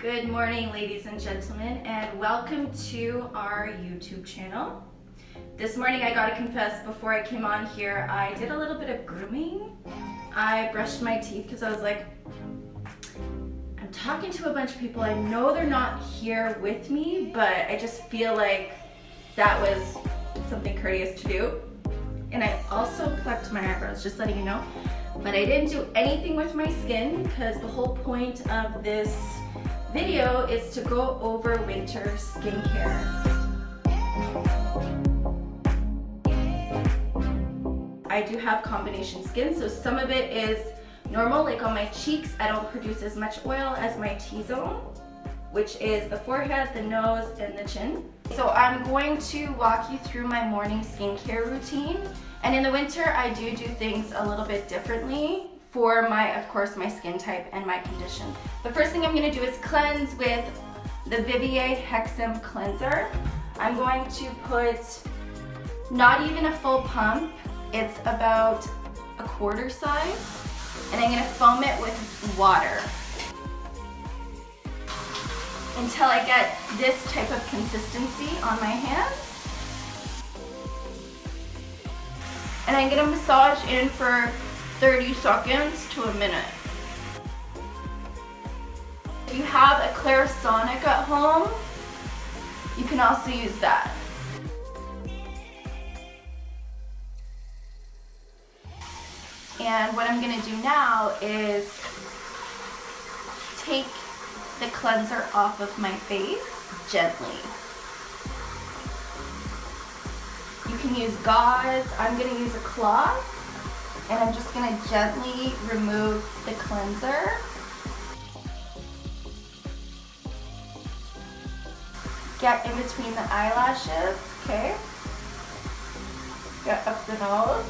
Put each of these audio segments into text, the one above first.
Good morning, ladies and gentlemen, and welcome to our YouTube channel. This morning I gotta confess, before I came on here, I did a little bit of grooming. I brushed my teeth because I was like, I'm talking to a bunch of people. I know they're not here with me, but I just feel like that was something courteous to do. And I also plucked my eyebrows, just letting you know. But I didn't do anything with my skin because the whole point of this video is to go over winter skincare. I do have combination skin, so some of it is normal, like on my cheeks. I don't produce as much oil as my T-zone, which is the forehead, the nose, and the chin. So I'm going to walk you through my morning skincare routine. And in the winter, I do things a little bit differently for of course, my skin type and my condition. The first thing I'm gonna do is cleanse with the Vivier Hexam Cleanser. I'm going to put not even a full pump, it's about a quarter size, and I'm gonna foam it with water until I get this type of consistency on my hands. And I'm gonna massage in for 30 seconds to a minute. If you have a Clarisonic at home, you can also use that. And what I'm gonna do now is take the cleanser off of my face gently. You can use gauze. I'm gonna use a cloth, and I'm just gonna gently remove the cleanser. Get in between the eyelashes, okay? Get up the nose.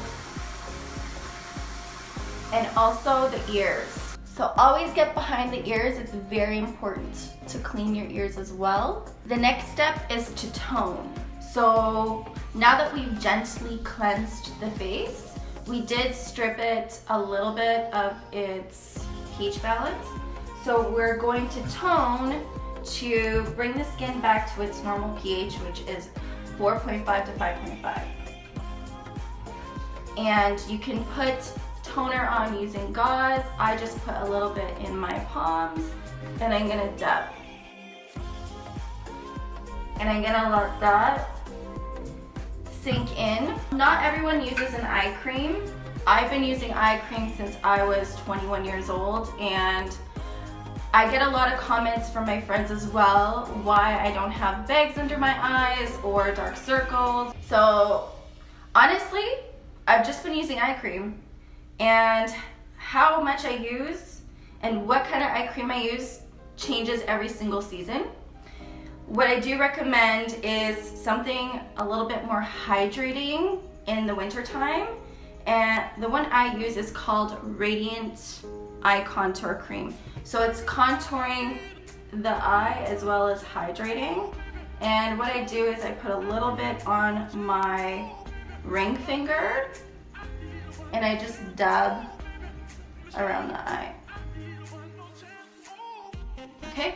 And also the ears. So always get behind the ears. It's very important to clean your ears as well. The next step is to tone. So now that we've gently cleansed the face, we did strip it a little bit of its pH balance. So we're going to tone to bring the skin back to its normal pH, which is 4.5 to 5.5. And you can put toner on using gauze. I just put a little bit in my palms, and I'm gonna dab. And I'm gonna let that sink in. Not everyone uses an eye cream. I've been using eye cream since I was 21 years old, and I get a lot of comments from my friends as well why I don't have bags under my eyes or dark circles. So honestly, I've just been using eye cream, and how much I use and what kind of eye cream I use changes every single season. What I do recommend is something a little bit more hydrating in the winter time, and the one I use is called Radiant Eye Contour Cream. So it's contouring the eye as well as hydrating. And what I do is I put a little bit on my ring finger, and I just dab around the eye. Okay?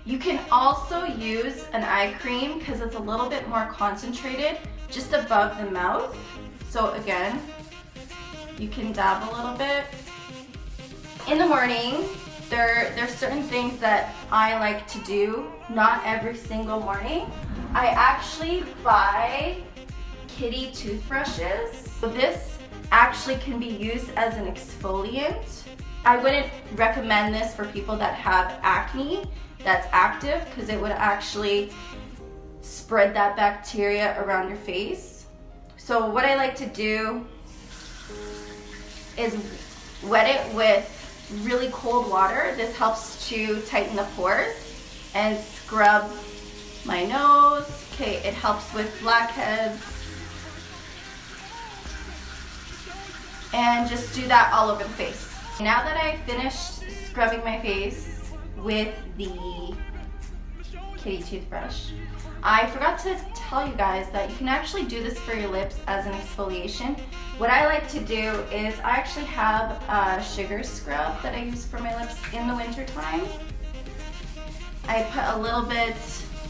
You can also use an eye cream because it's a little bit more concentrated just above the mouth. So again, you can dab a little bit. In the morning, there's certain things that I like to do, not every single morning. I actually buy kitty toothbrushes. So this actually can be used as an exfoliant. I wouldn't recommend this for people that have acne that's active, because it would actually spread that bacteria around your face. So what I like to do is wet it with really cold water. This helps to tighten the pores, and scrub my nose. Okay, it helps with blackheads. And just do that all over the face. Now that I finished scrubbing my face with the kitty toothbrush, I forgot to tell you guys that you can actually do this for your lips as an exfoliation. What I like to do is I actually have a sugar scrub that I use for my lips in the winter time. I put a little bit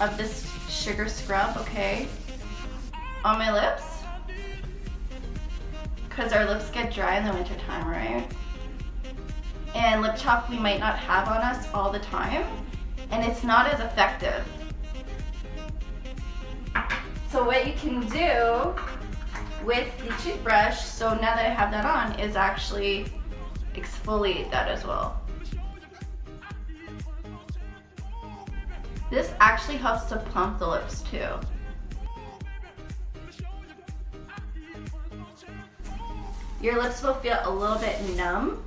of this sugar scrub, okay, on my lips, because our lips get dry in the winter time, right? And lip chalk we might not have on us all the time, and it's not as effective. So what you can do with the toothbrush, so now that I have that on, is actually exfoliate that as well. This actually helps to plump the lips too. Your lips will feel a little bit numb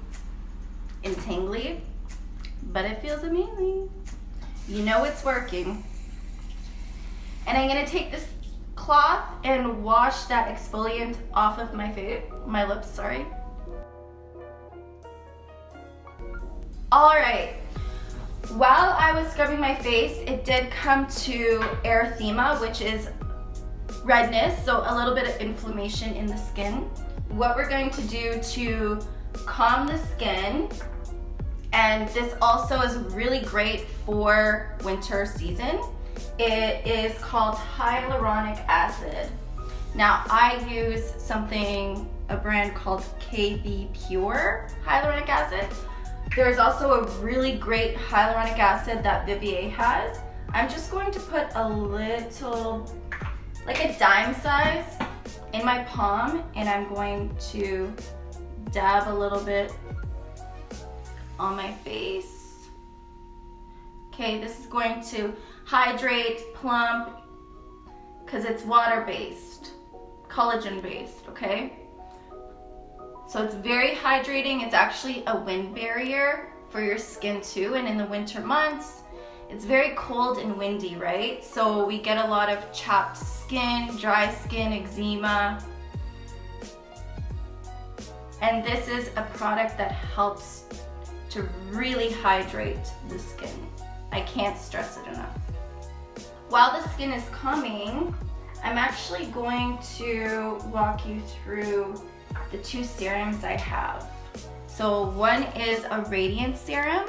and tingly, but it feels amazing. You know it's working. And I'm gonna take this cloth and wash that exfoliant off of my lips, sorry. All right, while I was scrubbing my face, it did come to erythema, which is redness, so a little bit of inflammation in the skin. What we're going to do to calm the skin, and this also is really great for winter season, it is called hyaluronic acid. Now I use a brand called KB Pure hyaluronic acid. There's also a really great hyaluronic acid that Vivier has. I'm just going to put a little, like a dime size, in my palm, and I'm going to dab a little bit on my face. Okay, this is going to hydrate, plump, because it's water-based, collagen-based, okay? So it's very hydrating. It's actually a wind barrier for your skin too, and in the winter months, it's very cold and windy, right? So we get a lot of chapped skin, dry skin, eczema. And this is a product that helps to really hydrate the skin. I can't stress it enough. While the skin is calming, I'm actually going to walk you through the two serums I have. So one is a radiant serum.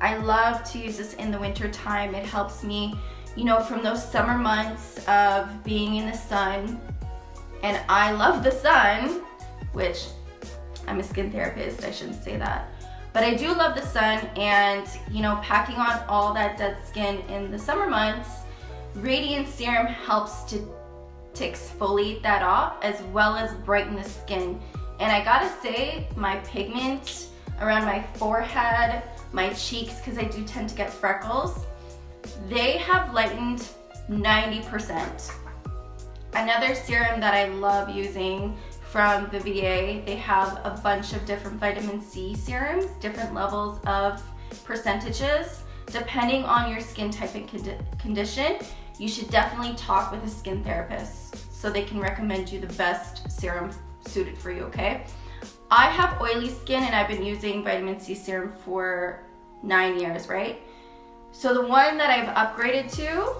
I love to use this in the winter time. It helps me, you know, from those summer months of being in the sun. And I love the sun, which I'm a skin therapist, I shouldn't say that. But I do love the sun, and, you know, packing on all that dead skin in the summer months, radiant serum helps to exfoliate that off as well as brighten the skin. And I gotta say, my pigment around my forehead, my cheeks, because I do tend to get freckles, they have lightened 90%. Another serum that I love using from Vivier, they have a bunch of different vitamin C serums, different levels of percentages. Depending on your skin type and condition, you should definitely talk with a skin therapist so they can recommend you the best serum suited for you, okay? I have oily skin and I've been using vitamin C serum for 9 years, right? So the one that I've upgraded to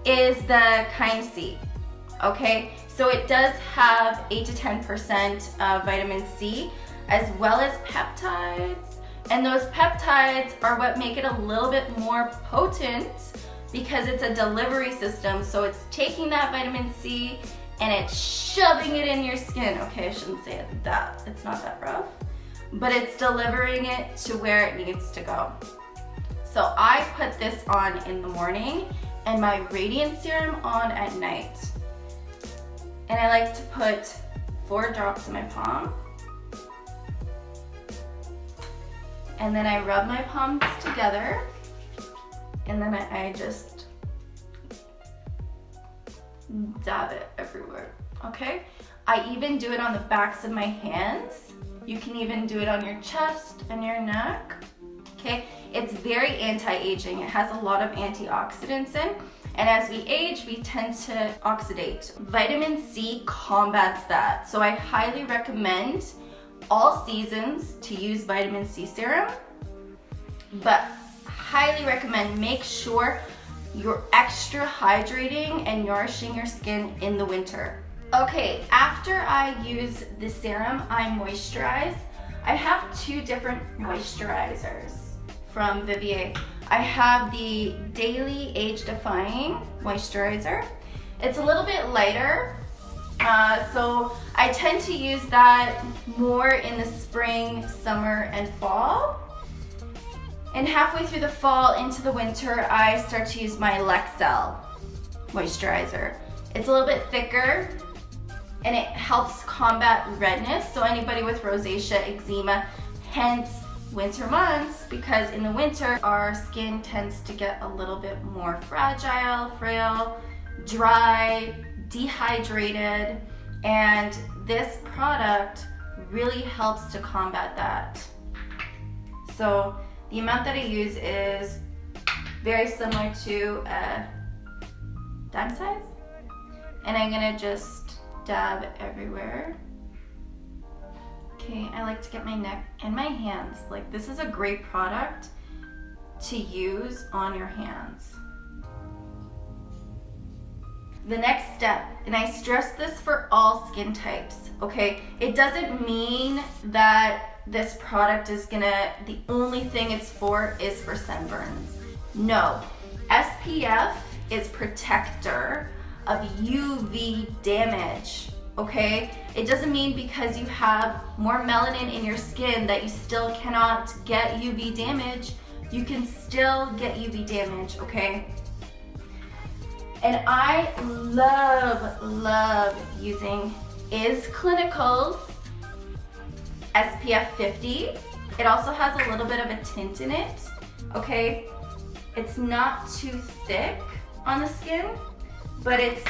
is the Kind C, okay? So it does have 8 to 10% of vitamin C as well as peptides. And those peptides are what make it a little bit more potent because it's a delivery system. So it's taking that vitamin C and it's shoving it in your skin. Okay, I shouldn't say it that, it's not that rough, but it's delivering it to where it needs to go. So I put this on in the morning and my radiant serum on at night. And I like to put 4 drops in my palm. And then I rub my palms together, and then I just dab it everywhere, okay? I even do it on the backs of my hands. You can even do it on your chest and your neck, okay? It's very anti-aging. It has a lot of antioxidants in, and as we age, we tend to oxidate. Vitamin C combats that, so I highly recommend all seasons to use vitamin C serum, but highly recommend make sure you're extra hydrating and nourishing your skin in the winter. Okay, after I use the serum, I moisturize. I have 2 different moisturizers from Vivier. I have the Daily Age Defying Moisturizer. It's a little bit lighter, so I tend to use that more in the spring, summer, and fall. And halfway through the fall into the winter, I start to use my Lexel moisturizer. It's a little bit thicker and it helps combat redness. So anybody with rosacea, eczema, hence winter months, because in the winter our skin tends to get a little bit more fragile, frail, dry, dehydrated, and this product really helps to combat that. So the amount that I use is very similar to a dime size, and I'm gonna just dab everywhere. Okay, I like to get my neck and my hands. Like, this is a great product to use on your hands. The next step, and I stress this for all skin types, okay? It doesn't mean that this product is the only thing it's for is for sunburns. No, SPF is protector of UV damage, okay? It doesn't mean because you have more melanin in your skin that you still cannot get UV damage. You can still get UV damage, okay? And I love using Is Clinical's SPF 50. It also has a little bit of a tint in it, okay? It's not too thick on the skin, but it's,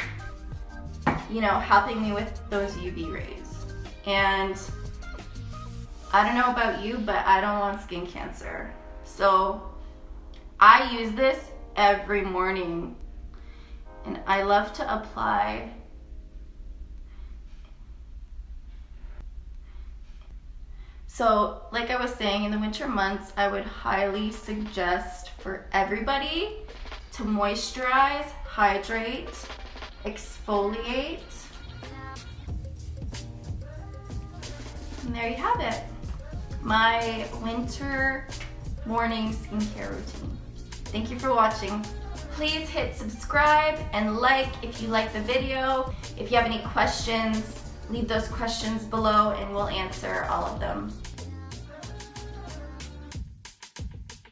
you know, helping me with those UV rays. And I don't know about you, but I don't want skin cancer. So I use this every morning, and I love to apply So like I was saying, in the winter months, I would highly suggest for everybody to moisturize, hydrate, exfoliate. And there you have it. My winter morning skincare routine. Thank you for watching. Please hit subscribe and like if you like the video. If you have any questions, leave those questions below and we'll answer all of them.